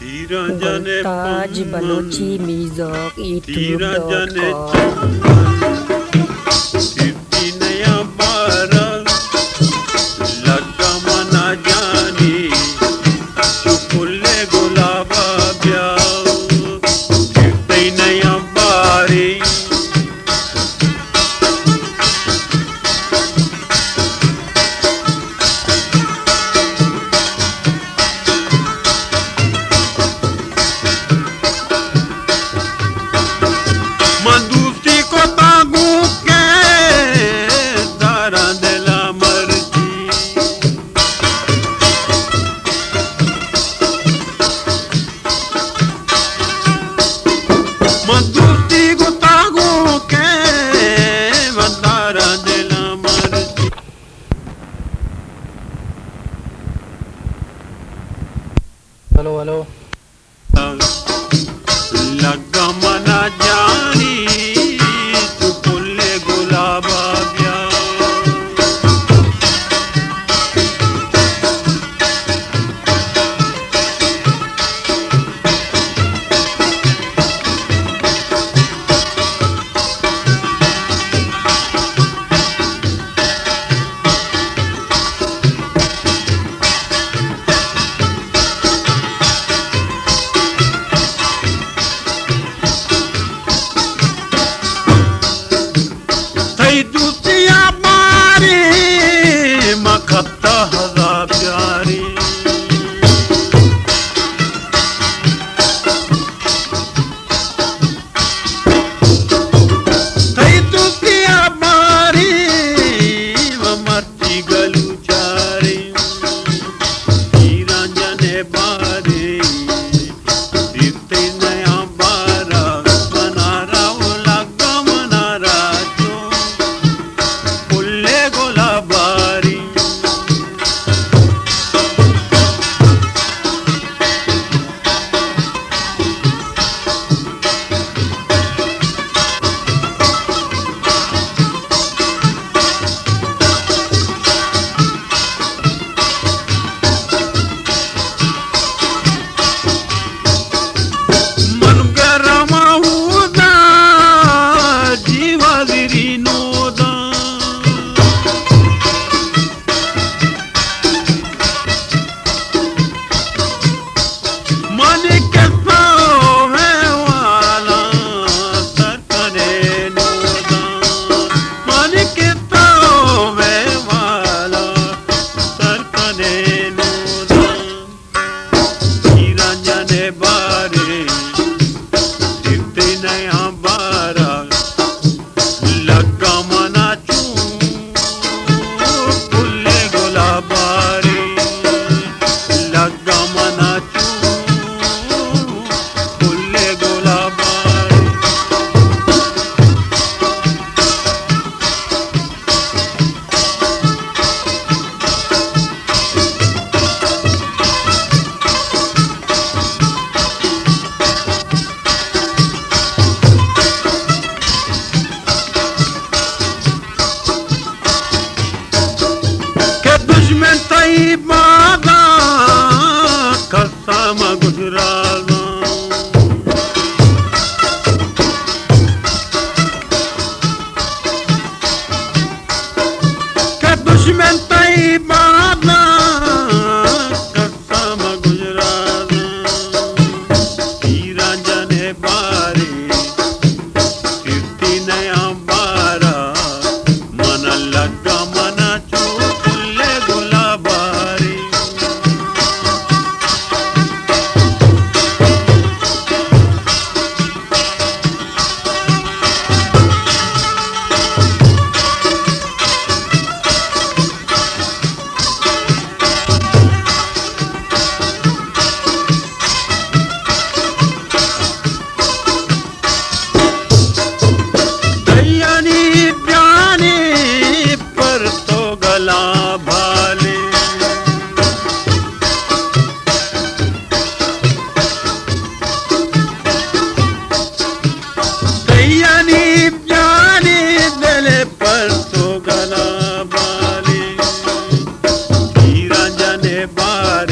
Goltaj Balochi Mizok YouTube.com hello hello लगा मना जानी तू फुले गुलाबा गया खत्ता हजार प्यारी थई तुतिया मारी वो मरती गलू चारी रांझने बारी दीते नया बारा मनारा वो लगा मनारा जो फुले गुलाबारी बाबा कसम गुजराना के दुश्मन तई बाबा कसम गुजराना हीरा जने बारी कीर्ति नया बारा मन लगा मना चो फुले गुलाबारी भाले कैयानी जाने दिले पर तो गला बाले हीरा जाने बार